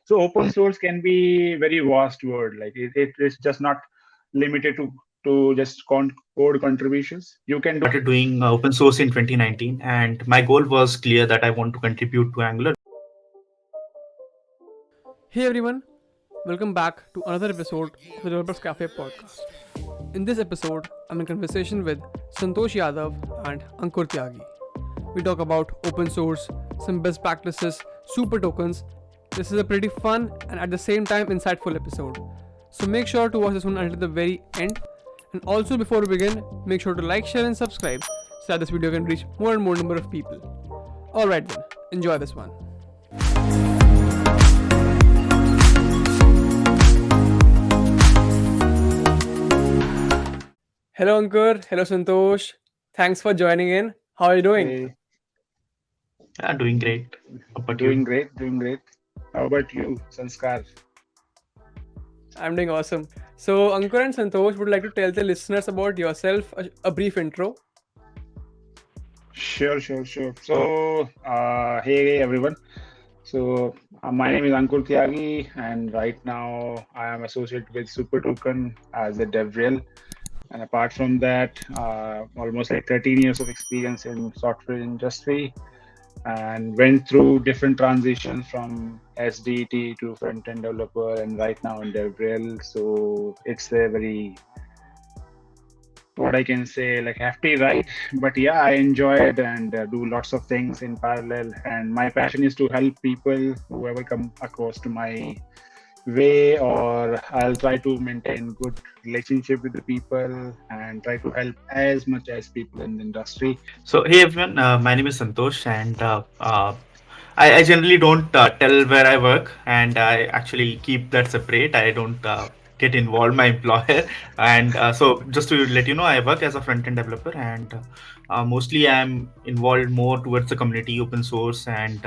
So open source can be very vast word. Like it's just not limited to just code contributions. You can do Started doing open source in 2019, and my goal was clear that I want to contribute to Angular. Hey everyone, welcome back to another episode of the Developers Cafe podcast. In this episode, I'm in conversation with Santosh Yadav and Ankur Tyagi. We talk about open source, some best practices, super tokens. This is a pretty fun and at the same time insightful episode. So make sure to watch this one until the very end. And also before we begin, make sure to like, share and subscribe so that this video can reach more and more number of people. Alright then, enjoy this one. Hello Ankur, hello Santosh. Thanks for joining in. How are you doing? a Yeah, doing great. How about doing you? great, doing great. How about you, Sanskar? I'm doing awesome. So Ankur and Santosh would like to tell the listeners about yourself, a brief intro. Sure. So, hey everyone. So, my name is Ankur Tyagi, and right now I am associated with SuperToken as a DevRel. And apart from that, almost like 13 years of experience in software industry, and went through different transitions from SDT to front-end developer, and right now in DevRel. So it's a very, what I can say, like hefty ride. But yeah, I enjoy it and do lots of things in parallel. And my passion is to help people, whoever come across to my way, or I'll try to maintain good relationship with the people and try to help as much as people in the industry. So, hey everyone, my name is Santosh, and I generally don't tell where I work, and I actually keep that separate. I don't get involved my employer, and so just to let you know, I work as a front-end developer, and mostly I'm involved more towards the community, open source, and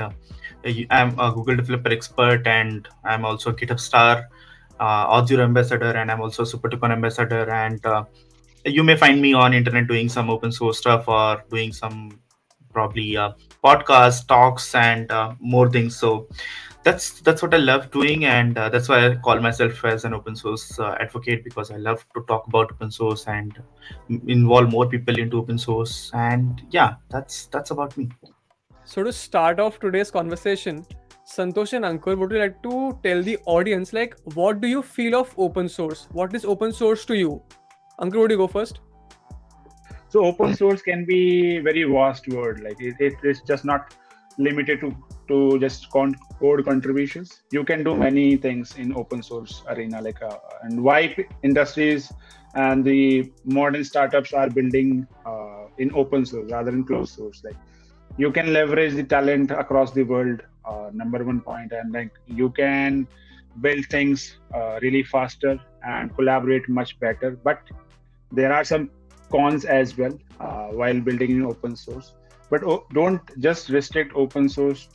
I'm a Google developer expert, and I'm also a GitHub star, Auth0 ambassador, and I'm also a SuperToken ambassador, and you may find me on internet doing some open source stuff or doing some probably podcast talks and more things. So that's what I love doing, and that's why I call myself as an open source advocate, because I love to talk about open source and involve more people into open source. And yeah, that's about me. So to start off today's conversation, Santosh and Ankur, would you like to tell the audience like what do you feel of open source? What is open source to you? Ankur, would you go first? So open source can be very vast word. Like it's just not limited to just code contributions. You can do many things in open source arena. Like and why industries and the modern startups are building in open source rather than closed source. Like you can leverage the talent across the world. Number one point, and like you can build things really faster and collaborate much better. But there are some cons as well while building in open source. But don't just restrict open source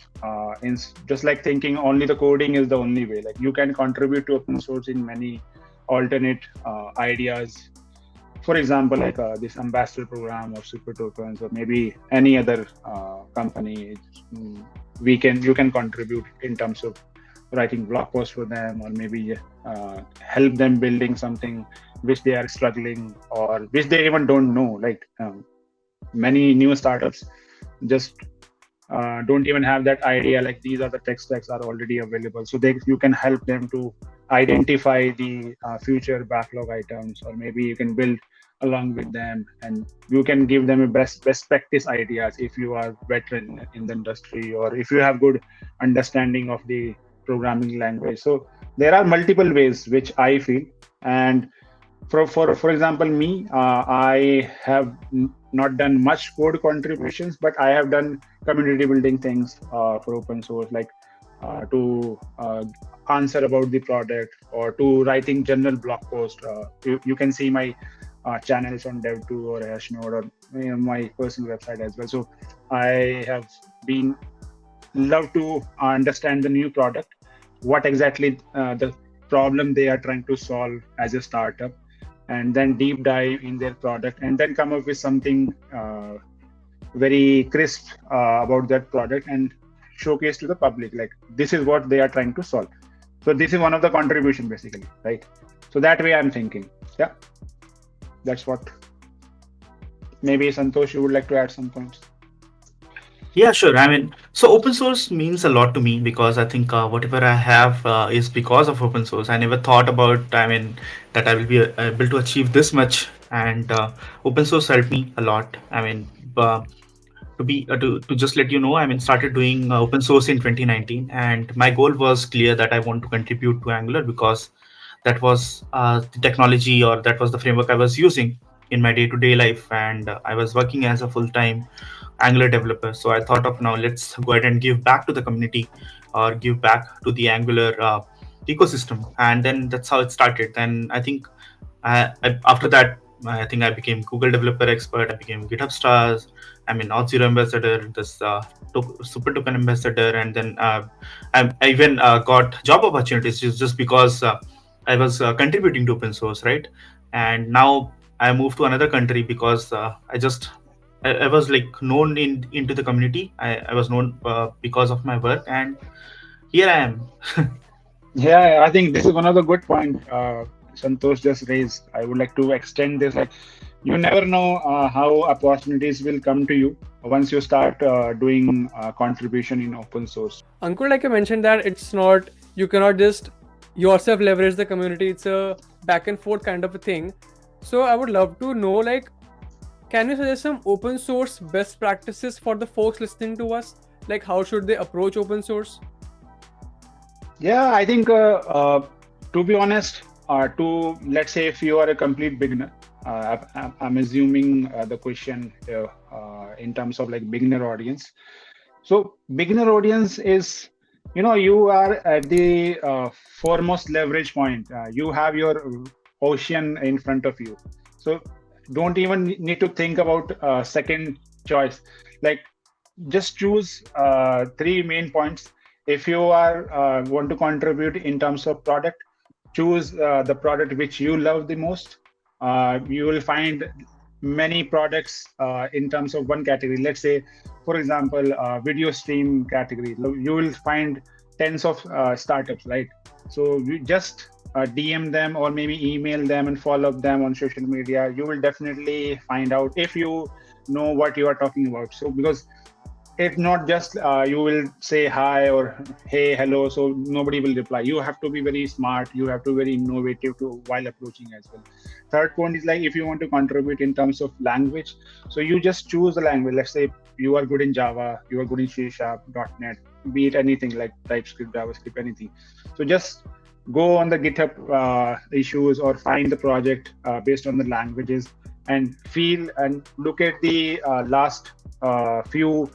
in just like thinking only the coding is the only way. Like you can contribute to open source in many alternate ideas. For example, like this ambassador program or super tokens, or maybe any other company, you can contribute in terms of writing blog posts for them, or maybe help them building something which they are struggling or which they even don't know. Like many new startups just don't even have that idea. Like these are the tech stacks are already available, so you can help them to identify the future backlog items, or maybe you can build along with them, and you can give them a best practice ideas if you are veteran in the industry, or if you have good understanding of the programming language. So there are multiple ways which I feel. And for example, me, I have not done much code contributions, but I have done community building things for open source, like to answer about the product, or to writing general blog post. You can see my channels on Dev2 or Hashnode, or my personal website as well. So I have been love to understand the new product, what exactly the problem they are trying to solve as a startup, and then deep dive in their product, and then come up with something very crisp about that product and showcase to the public, like this is what they are trying to solve. So this is one of the contribution basically, right? So that way I'm thinking. Yeah, that's what. Maybe Santosh, you would like to add some points. Yeah, sure. I mean, so open source means a lot to me because I think whatever I have is because of open source. I never thought about, I mean, that I will be able to achieve this much, and open source helped me a lot. I mean, to just let you know, I mean, started doing open source in 2019, and my goal was clear that I want to contribute to Angular because that was the technology, or that was the framework I was using in my day-to-day life, and I was working as a full-time Angular developer. So I thought of, now let's go ahead and give back to the community, or give back to the Angular ecosystem, and then that's how it started. Then I think after that, I think I became Google developer expert. I became GitHub stars. I mean, Auth0 ambassador, this SuperToken ambassador, and then I even got job opportunities just because I was contributing to open source, right? And now I moved to another country because I was like known into the community. I was known because of my work, and here I am. Yeah, I think this is one of the good point Santosh just raised. I would like to extend this. Like, you never know how opportunities will come to you once you start doing contribution in open source. Ankur, like I mentioned, that it's not, you cannot just yourself leverage the community. It's a back and forth kind of a thing. So I would love to know, like, can you suggest some open source best practices for the folks listening to us? Like, how should they approach open source? Yeah, I think to be honest, to let's say if you are a complete beginner, I'm assuming the question in terms of like beginner audience. So beginner audience is, you are at the foremost leverage point. You have your ocean in front of you. So don't even need to think about second choice. Like, just choose three main points. If you are want to contribute in terms of product, choose the product which you love the most. You will find many products in terms of one category. Let's say, for example, video stream category. You will find tens of startups, right? So you just DM them or maybe email them and follow up them on social media. You will definitely find out if you know what you are talking about. So because if not, just you will say hi or hey, hello, so nobody will reply. You have to be very smart, you have to be very innovative to while approaching as well. Third point is like, if you want to contribute in terms of language, so you just choose the language. Let's say you are good in Java, you are good in C Sharp, .NET, be it anything like TypeScript, JavaScript, anything. So just go on the GitHub issues or find the project based on the languages, and feel and look at the last few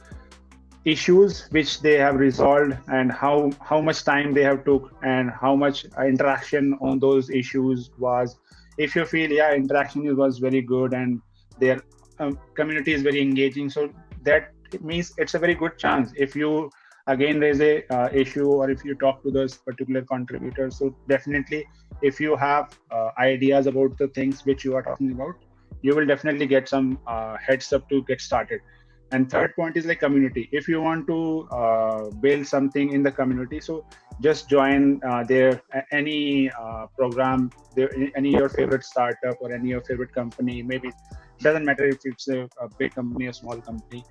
issues which they have resolved, and how much time they have took, and how much interaction on those issues was. If you feel, yeah, interaction was very good and their community is very engaging, so that it means it's a very good chance. If you again raise a issue, or if you talk to those particular contributors, so definitely if you have ideas about the things which you are talking about, you will definitely get some heads up to get started. And third point is like community. If you want to build something in the community, so just join any program, any your favorite startup or any your favorite company. Maybe it doesn't matter if it's a big company or small company.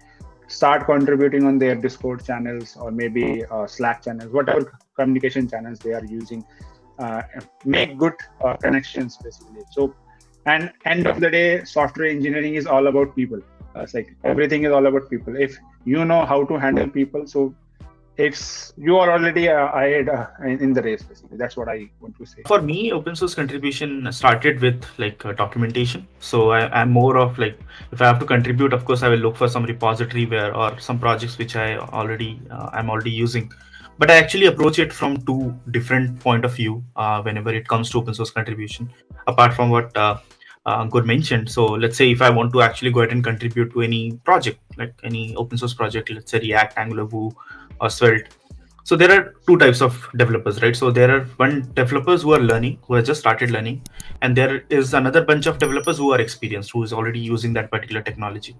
Start contributing on their Discord channels or maybe Slack channels, whatever communication channels they are using. Make good connections basically. So, and end of the day, software engineering is all about people. It's like everything is all about people. If you know how to handle people, so you are already ahead in the race basically. That's what I want to say. For me, open source contribution started with like documentation. So I'm more of like, if I have to contribute, of course I will look for some repository where, or some projects which I'm already using. But I actually approach it from two different point of view whenever it comes to open source contribution. Apart from what Ankur mentioned, so let's say if I want to actually go ahead and contribute to any project, like any open source project, let's say React, Angular, Vue, or Svelte. So there are two types of developers, right? So there are one developers who are learning, who have just started learning, and there is another bunch of developers who are experienced, who is already using that particular technology.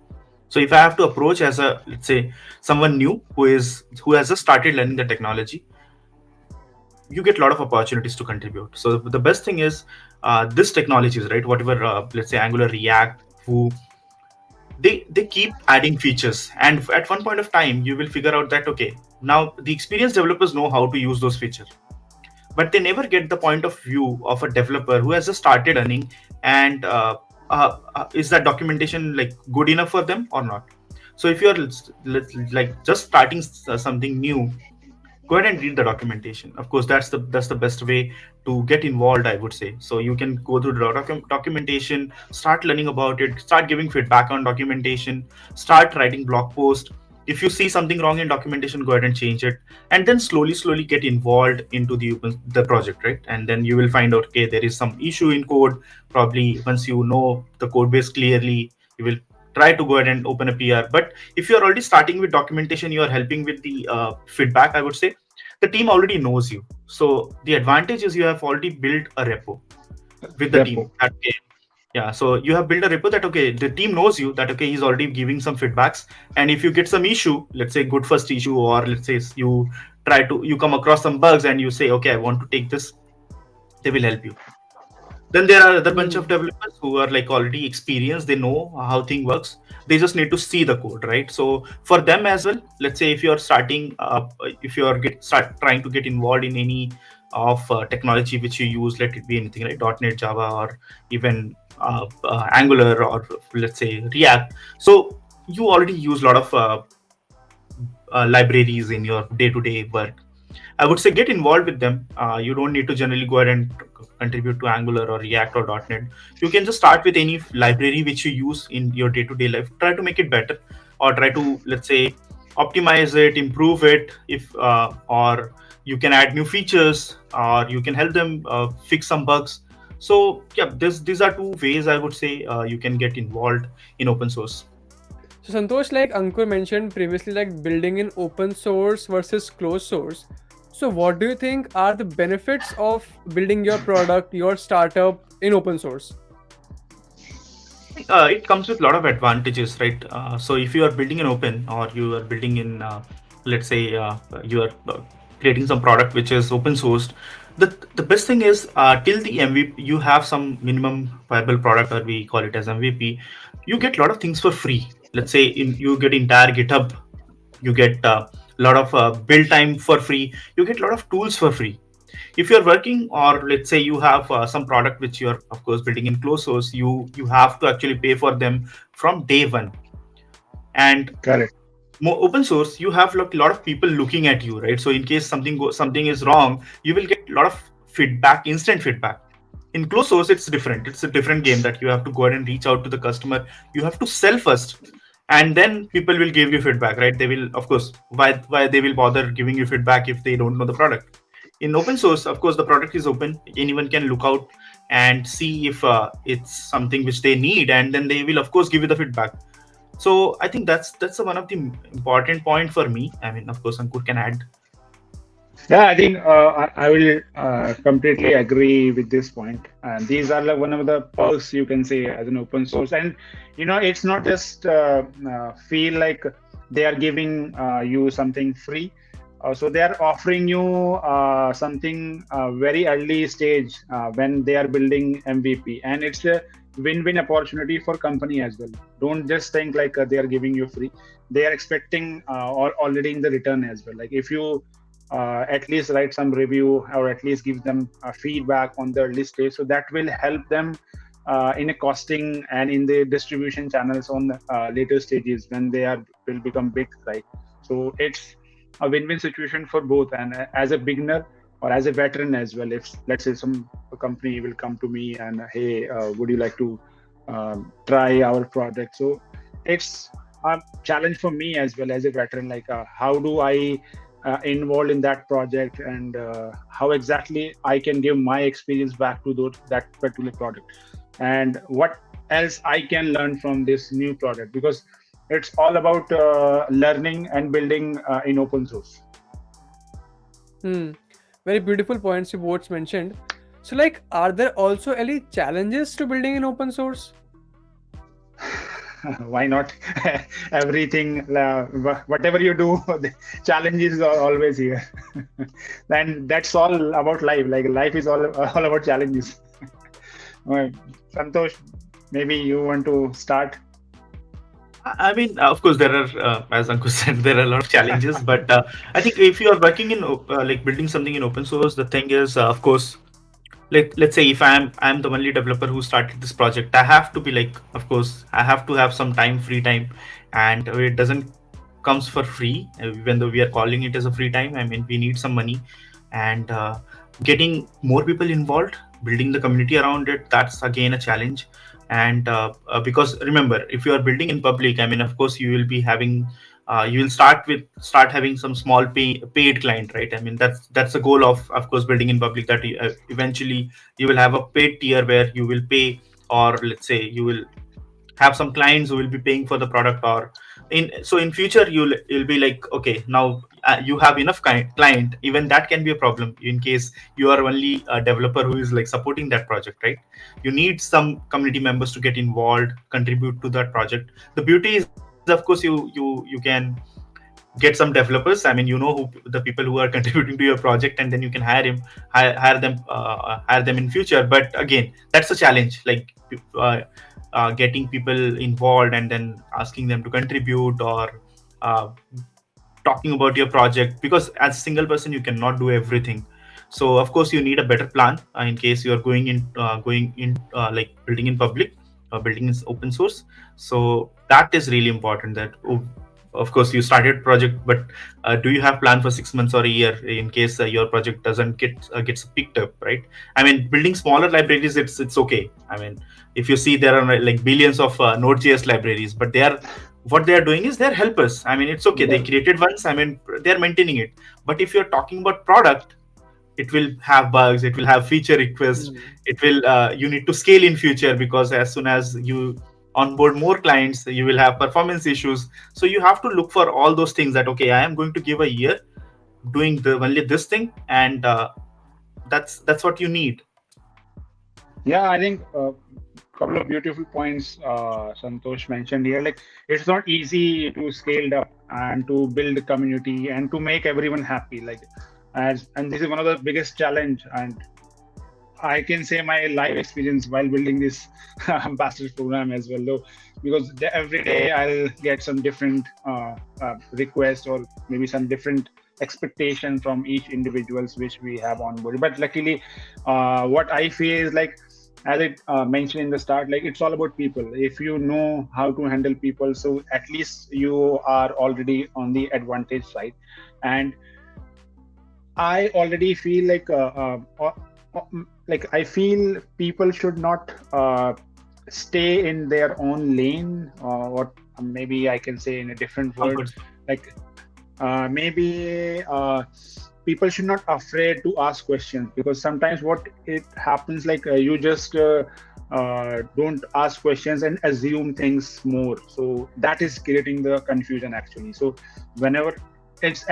So if I have to approach as a, let's say, someone new who has just started learning the technology, you get a lot of opportunities to contribute. So the best thing is this technologies, right? Whatever, let's say Angular, React, Vue, they keep adding features, and at one point of time you will figure out that okay, now the experienced developers know how to use those features, but they never get the point of view of a developer who has just started earning, and is that documentation like good enough for them or not. So if you're like just starting something new, go ahead and read the documentation. Of course, that's the best way to get involved, I would say. So you can go through the documentation, start learning about it, start giving feedback on documentation, start writing blog post. If you see something wrong in documentation, go ahead and change it, and then slowly get involved into the project, right? And then you will find out, okay, there is some issue in code. Probably once you know the code base clearly, you will try to go ahead and open a PR. But if you're already starting with documentation, you are helping with the feedback, I would say, the team already knows you. So the advantage is you have already built a repo with the Repo. team. That, okay, yeah, so you have built a repo that okay, the team knows you, that okay, he's already giving some feedbacks, and if you get some issue, let's say good first issue, or let's say you come across some bugs and you say, okay, I want to take this, they will help you. Then there are other bunch Hmm. of developers who are like already experienced, they know how thing works, they just need to see the code, right? So for them as well, let's say if you're starting if you're start trying to get involved in any of technology which you use, let it be anything, right? .NET, Java, or even Angular, or let's say React. So you already use a lot of libraries in your day-to-day work. I would say get involved with them. You don't need to generally go ahead and contribute to Angular or React or .NET. You can just start with any library which you use in your day-to-day life. Try to make it better, or try to, let's say, optimize it, improve it. If or you can add new features, or you can help them fix some bugs. So yeah, these are two ways I would say you can get involved in open source. So Santosh, like Ankur mentioned previously, like building in open source versus closed source. So what do you think are the benefits of building your product, your startup in open source? It comes with a lot of advantages, right? So if you are building an open, or you are building in, let's say, you are creating some product which is open sourced, the best thing is till the MVP, you have some minimum viable product, or we call it as MVP. You get a lot of things for free. Let's say you get entire GitHub, you get a lot of build time for free, you get a lot of tools for free. If you're working, or let's say you have some product which you're of course building in closed source, you have to actually pay for them from day one. And Correct. more open source, you have a lot of people looking at you, right? So in case something is wrong, you will get a lot of feedback, instant feedback. In closed source, it's different. It's a different game, that you have to go ahead and reach out to the customer. You have to sell first, and then people will give you feedback, right? They will, of course, why they will bother giving you feedback if they don't know the product. In open source, of course, the product is open, anyone can look out and see if it's something which they need, and then they will of course give you the feedback. So I think that's one of the important point for me. I mean, of course, Ankur can add. Yeah, I think I will completely agree with this point. And these are like one of the perks you can say as an open source. And it's not just feel like they are giving you something free. So they are offering you something very early stage when they are building MVP, and it's a win-win opportunity for company as well. Don't just think like they are giving you free. They are expecting or already in the return as well. Like if you at least write some review, or at least give them feedback on the early stage, so that will help them in a costing and in the distribution channels on later stages when they are will become big, right? So it's a win-win situation for both, and as a beginner or as a veteran as well. If let's say some company will come to me and hey, would you like to try our product? So it's a challenge for me as well as a veteran, like how do I involved in that project, and how exactly I can give my experience back to that particular product, and what else I can learn from this new product, because it's all about learning and building in open source. Hmm. Very beautiful points you both mentioned. So, like, are there also any challenges to building in open source? Why not? Everything, whatever you do, the challenges are always here. And that's all about life. Like life is all about challenges. Right. Santosh, maybe you want to start? I mean, of course, there are, as Ankur said, there are a lot of challenges. But I think if you are working in like building something in open source, the thing is, of course, let's say if I'm the only developer who started this project, I have to be like, of course, I have to have some time, free time, and it doesn't comes for free. Even though we are calling it as a free time, I mean, we need some money, and getting more people involved, building the community around it, that's again a challenge. And because remember, if you are building in public, I mean, of course, you will be having you will start having some small paid client, right? I mean, that's the goal of course, building in public, that eventually you will have a paid tier where you will pay, or let's say you will have some clients who will be paying for the product, or in future you'll be like, okay, now you have enough client. Even that can be a problem in case you are only a developer who is like supporting that project, right? You need some community members to get involved, contribute to that project. The beauty is, of course, you can get some developers. I mean, you know who the people who are contributing to your project, and then you can hire them in future. But again, that's a challenge, like getting people involved and then asking them to contribute, or uh, talking about your project, because as a single person you cannot do everything. So of course you need a better plan in case you are going in like building in public, building in open source. So that is really important, that of course you started project, but do you have plan for 6 months or a year in case your project doesn't gets picked up, right? I mean, building smaller libraries, it's okay. I mean, if you see, there are like billions of Node.js libraries, but what they are doing is they're helpers. I mean, it's okay, they Yeah. created once, I mean, they're maintaining it. But if you're talking about product, it will have bugs, it will have feature requests, it will you need to scale in future, because as soon as you onboard more clients, you will have performance issues. So you have to look for all those things, that okay, I am going to give a year doing the only this thing, and that's what you need. Yeah, I think a couple of beautiful points Santosh mentioned here. Like, it's not easy to scale up and to build a community and to make everyone happy. Like, and this is one of the biggest challenge. And I can say my life experience while building this ambassador program as well, though, because every day I'll get some different requests, or maybe some different expectation from each individuals which we have on board. But luckily, what I feel is like, as it mentioned in the start, like it's all about people. If you know how to handle people, so at least you are already on the advantage side. And I already feel like I feel people should not stay in their own lane, or maybe I can say in a different word, like maybe people should not afraid to ask questions, because sometimes what it happens, like you just don't ask questions and assume things more, so that is creating the confusion actually. So whenever it's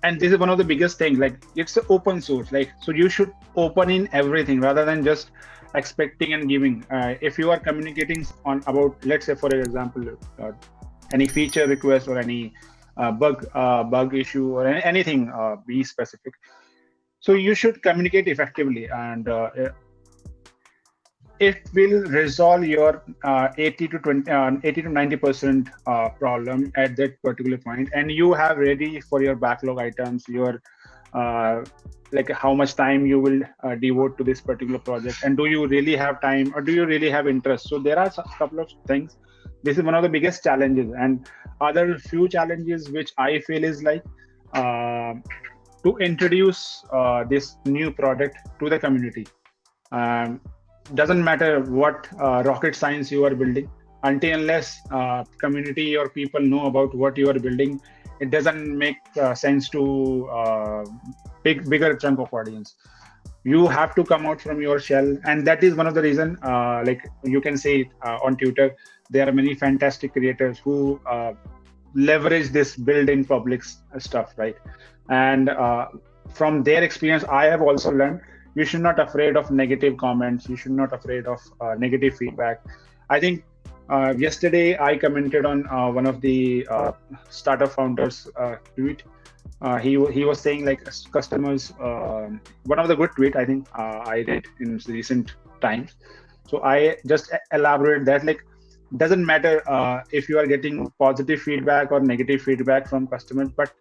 and this is one of the biggest things, like it's open source, like so you should open in everything rather than just expecting and giving. If you are communicating on about, let's say for example, any feature request or any bug issue or anything, be specific, so you should communicate effectively, and it will resolve your 80 to 90% problem at that particular point, and you have ready for your backlog items, your like how much time you will devote to this particular project, and do you really have time, or do you really have interest. So there are a couple of things. This is one of the biggest challenges. And other few challenges which I feel is like to introduce this new product to the community. um, doesn't matter what rocket science you are building, until unless community or people know about what you are building, it doesn't make sense to bigger chunk of audience. You have to come out from your shell, and that is one of the reason, like you can say it, on Twitter, there are many fantastic creators who leverage this build in public stuff, right? And from their experience, I have also learned, you should not afraid of negative comments, you should not afraid of negative feedback. I think Yesterday, I commented on one of the startup founders' tweet. He was saying like customers. One of the good tweet I think I read in recent times. So I just elaborate that like doesn't matter if you are getting positive feedback or negative feedback from customers, but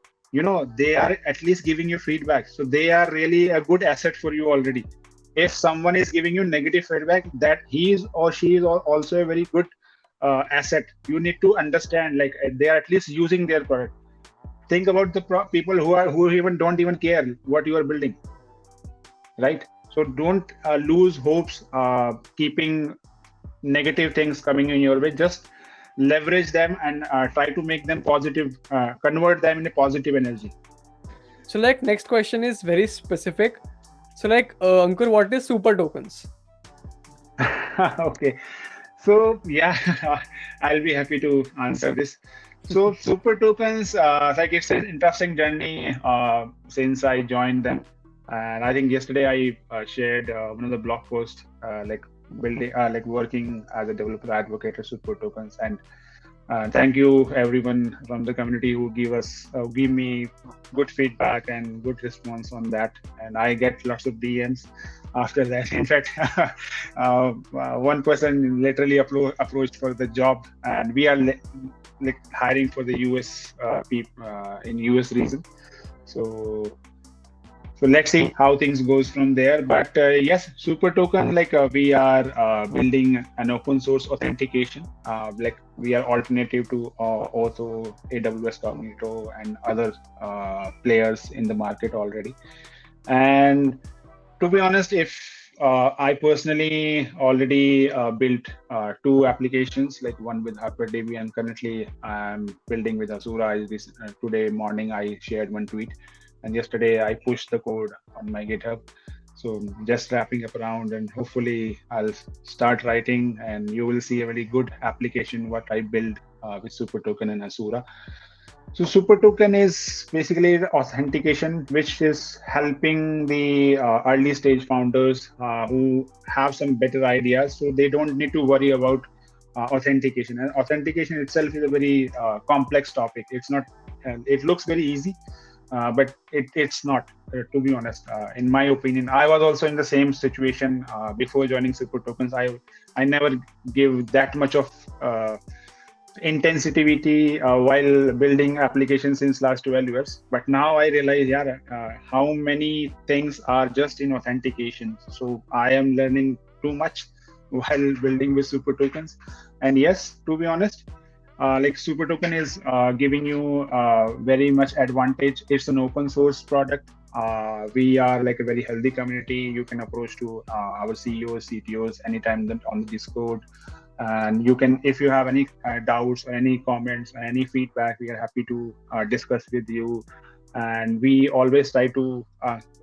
they are at least giving you feedback, so they are really a good asset for you already. If someone is giving you negative feedback, that he is or she is also a very good asset. You need to understand like they are at least using their product. Think about the people who even don't even care what you are building, right? So don't lose hopes keeping negative things coming in your way. Just leverage them and try to make them positive, convert them into positive energy. So like next question is very specific. So like Ankur, what is SuperTokens? Okay, so yeah, I'll be happy to answer this. So SuperTokens, like it's an interesting journey since I joined them, and I think yesterday I shared one of the blog posts like building, like working as a developer advocate at SuperTokens, and thank you everyone from the community who give me good feedback and good response on that, and I get lots of DMs after that. In fact, one person literally approached for the job, and we are like hiring for the US people in US region. So let's see how things goes from there. But yes, SuperToken, like we are building an open source authentication. Like we are alternative to Auth, AWS Cognito, and other players in the market already. And to be honest, if I personally already built two applications, like one with HyperDB, and currently I'm building with Azura. Today morning I shared one tweet, and yesterday I pushed the code on my GitHub. So just wrapping up around, and hopefully I'll start writing, and you will see a very good application what I build with SuperToken and Azura. So SuperToken is basically the authentication, which is helping the early stage founders who have some better ideas, so they don't need to worry about authentication. And authentication itself is a very complex topic. It's not. It looks very easy, but it's not. To be honest, in my opinion, I was also in the same situation before joining SuperTokens. I never give that much of intensity while building applications since last 12 years, but now I realize how many things are just in authentication. So I am learning too much while building with SuperTokens. And yes, to be honest, like SuperToken is giving you very much advantage. It's an open source product. We are like a very healthy community. You can approach to our CEOs, CTOs anytime on the Discord. And you can, if you have any doubts or any comments or any feedback, we are happy to discuss with you. And we always try to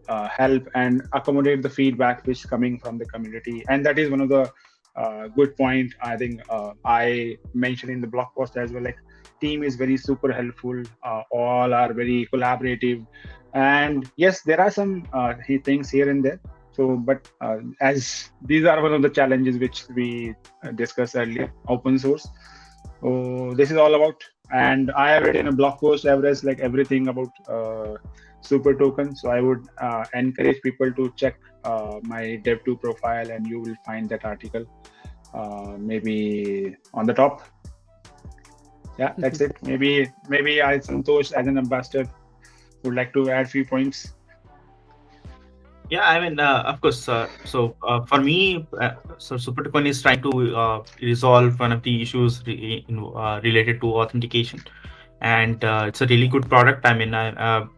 help and accommodate the feedback which is coming from the community. And that is one of the good point I think I mentioned in the blog post as well. Like team is very super helpful. All are very collaborative. And yes, there are some things here and there. So, but as these are one of the challenges which we discussed earlier, open source. So this is all about, and I have written a blog post, average like everything about SuperToken. So I would encourage people to check my Dev2 profile, and you will find that article maybe on the top. Yeah, that's it. Maybe I, Santosh, as an ambassador, would like to add few points. Yeah, I mean, of course. For me, so SuperToken is trying to resolve one of the issues related to authentication, and it's a really good product. I mean, I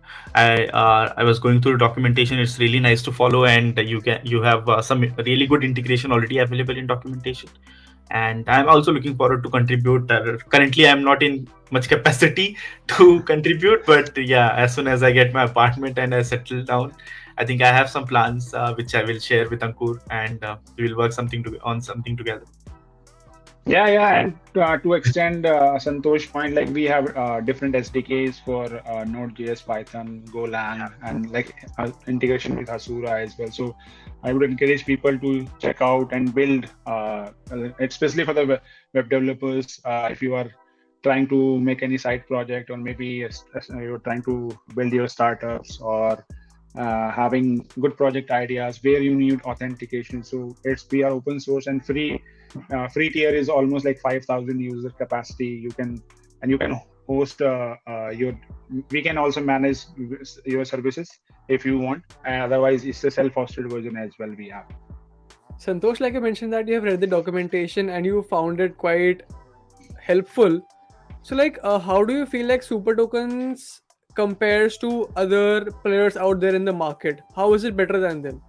was going through documentation. It's really nice to follow, and you have some really good integration already available in documentation. And I'm also looking forward to contribute. Currently, I'm not in much capacity to contribute, but yeah, as soon as I get my apartment and I settle down, I think I have some plans which I will share with Ankur, and we will work on something together. Yeah. And to extend Santosh point, like we have different SDKs for Node.js, Python, Golang, and like integration with Hasura as well. So I would encourage people to check out and build, especially for the web developers. If you are trying to make any side project, or maybe you're trying to build your startups, or having good project ideas where you need authentication. So we are open source and free. Free tier is almost like 5,000 user capacity. You can host your. We can also manage your services if you want. Otherwise, it's a self-hosted version as well. We have. Santosh, like you mentioned that you have read the documentation and you found it quite helpful. So, like, how do you feel like SuperTokens compares to other players out there in the market? How is it better than them?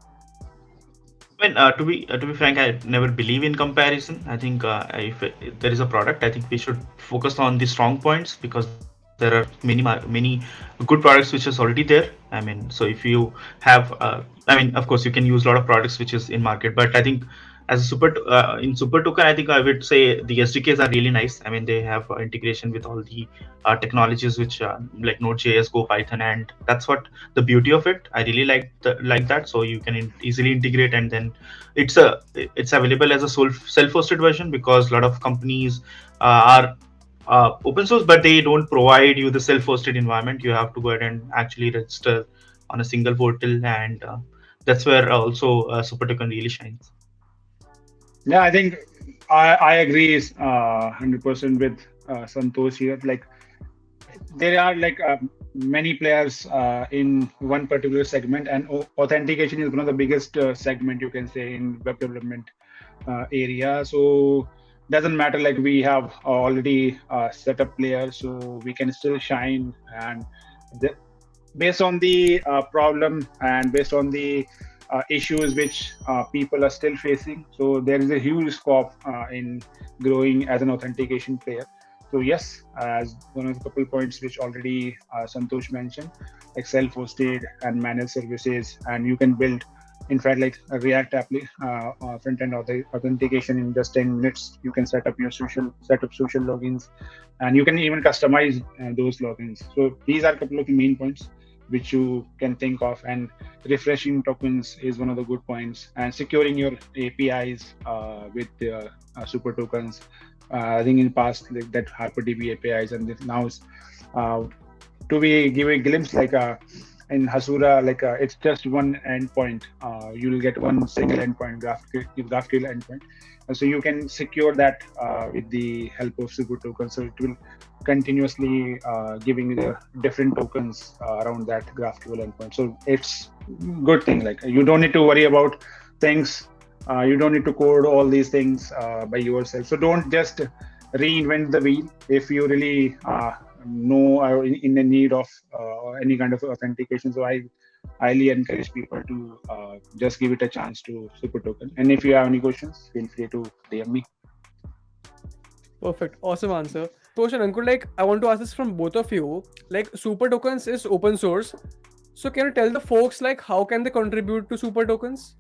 I mean, to be frank, I never believe in comparison. I think if there is a product, I think we should focus on the strong points, because there are many good products which is already there. I mean, so if you have, I mean, of course, you can use a lot of products which is in market, but I think as a in super token, I think I would say the SDKs are really nice. I mean, they have integration with all the technologies which like Node.js, Go, Python, and that's what the beauty of it. I really like that. So you can easily integrate, and then it's available as a self-hosted version, because a lot of companies are open source, but they don't provide you the self-hosted environment. You have to go ahead and actually register on a single portal, and that's where also super token really shines. Yeah, I think I agree 100% with Santosh here. Like there are like many players in one particular segment, and authentication is one of the biggest segment, you can say, in web development area. So doesn't matter, like we have already set up players, so we can still shine. And the, based on the problem and based on the issues which people are still facing, so there is a huge scope in growing as an authentication player. So yes, as one of the couple points which already Santosh mentioned, like self-hosted and managed services, and you can build, in fact, like a React front-end authentication in just 10 minutes. You can set up social logins, and you can even customize those logins. So these are a couple of main points which you can think of. And refreshing tokens is one of the good points, and securing your APIs with super tokens. I think in past, like that HyperDB APIs, and now uh, to be give a glimpse, like in Hasura, like it's just one endpoint. You will get one single endpoint, GraphQL endpoint. And so you can secure that with the help of super tokens. So it will continuously giving the different tokens around that GraphQL endpoint. So it's good thing. Like you don't need to worry about things. You don't need to code all these things by yourself. So don't just reinvent the wheel. If you really know are in the need of any kind of authentication, so I highly encourage people to just give it a chance to super token. And if you have any questions, feel free to DM me. Perfect. Awesome answer. Tosh and Ankur, like, I want to ask this from both of you. Like, SuperTokens is open source. So, can you tell the folks, like, how can they contribute to SuperTokens?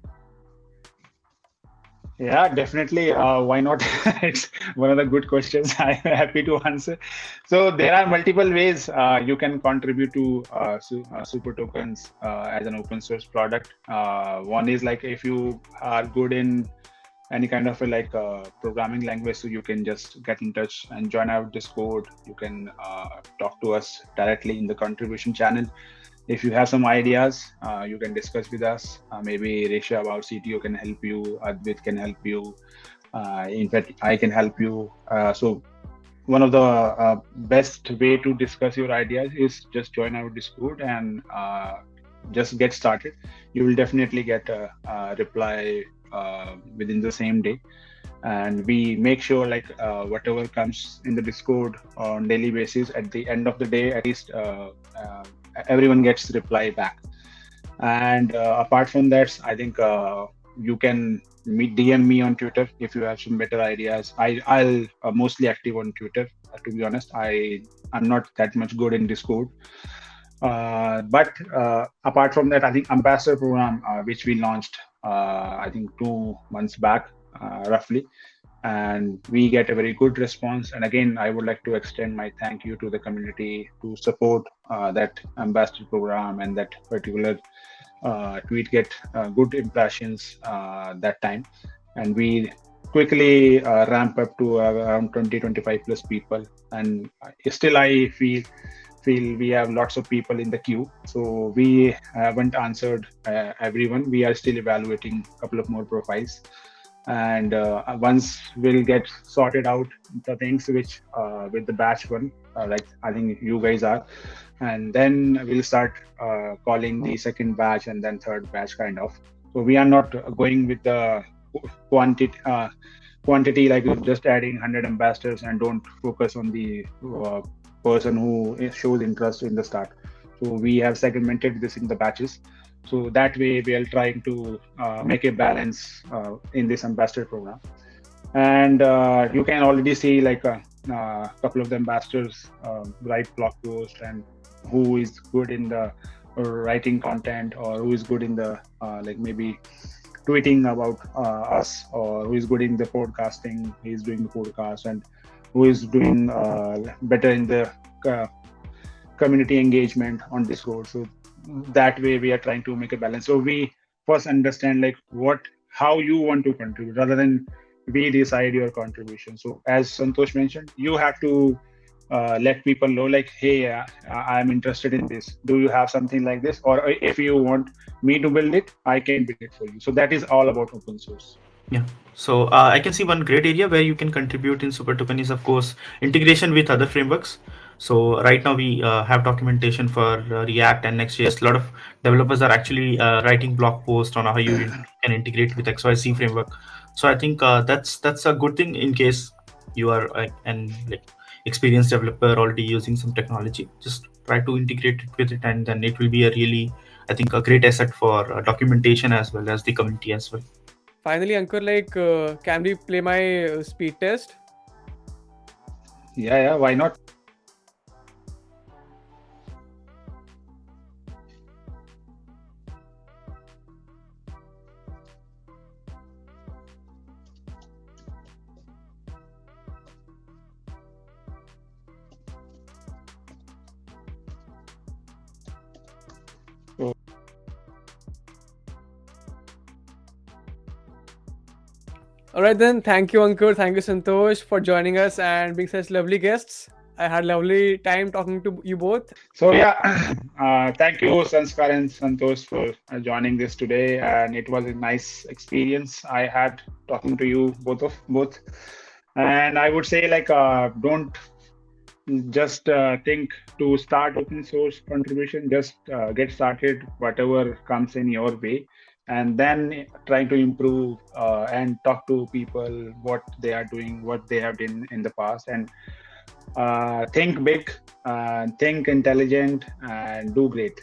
Yeah, definitely. Why not? It's one of the good questions. I'm happy to answer. So there are multiple ways you can contribute to Super Tokens as an open source product. One is like if you are good in any kind of a programming language, so you can just get in touch and join our Discord. You can talk to us directly in the contribution channel. If you have some ideas, you can discuss with us. Maybe Resha, our CTO, can help you. Advait can help you. In fact, I can help you. So one of the best way to discuss your ideas is just join our Discord and just get started. You will definitely get a reply within the same day. And we make sure like whatever comes in the Discord on daily basis, at the end of the day, at least everyone gets reply back. And apart from that, I think you can DM me on Twitter if you have some better ideas. I'll mostly active on Twitter. To be honest, I'm not that much good in Discord. But apart from that, I think ambassador program, which we launched, I think 2 months back, roughly. and we get a very good response. And again, I would like to extend my thank you to the community to support that ambassador program, and that particular tweet get good impressions that time. And we quickly ramp up to around 20-25 plus people. And still I feel we have lots of people in the queue, so we haven't answered everyone. We are still evaluating a couple of more profiles, and once we'll get sorted out the things which with the batch one, like I think you guys are, and then we'll start calling the second batch and then third batch kind of. So we are not going with the quantity like just adding 100 ambassadors and don't focus on the person who shows interest in the start. So we have segmented this in the batches, so that way we are trying to make a balance in this ambassador program. And you can already see like a couple of the ambassadors write blog posts, and who is good in the writing content, or who is good in the like maybe tweeting about us, or who is good in the podcasting, he is doing the podcast, and who is doing better in the community engagement on Discord. So that way we are trying to make a balance. So we first understand like how you want to contribute, rather than we decide your contribution. So as Santosh mentioned, you have to let people know like, hey, I'm interested in this. Do you have something like this? Or if you want me to build it, I can build it for you. So that is all about open source. Yeah. So I can see one great area where you can contribute in SuperToken is, of course, integration with other frameworks. So right now we have documentation for React and Next.js. A lot of developers are actually writing blog posts on how you can integrate with XYZ framework. So I think that's a good thing in case you are an like experienced developer already using some technology. Just try to integrate it with it, and then it will be a really, I think, a great asset for documentation as well as the community as well. Finally, Ankur, like, can we play my speed test? Yeah, why not? All right, then. Thank you, Ankur. Thank you, Santosh, for joining us and being such lovely guests. I had lovely time talking to you both. So yeah, thank you Sanskar and Santosh for joining this today, and it was a nice experience I had talking to you both. And I would say like don't just think to start open source contribution. Just get started, whatever comes in your way, and then trying to improve and talk to people what they are doing, what they have done in the past, and think big, think intelligent, and do great.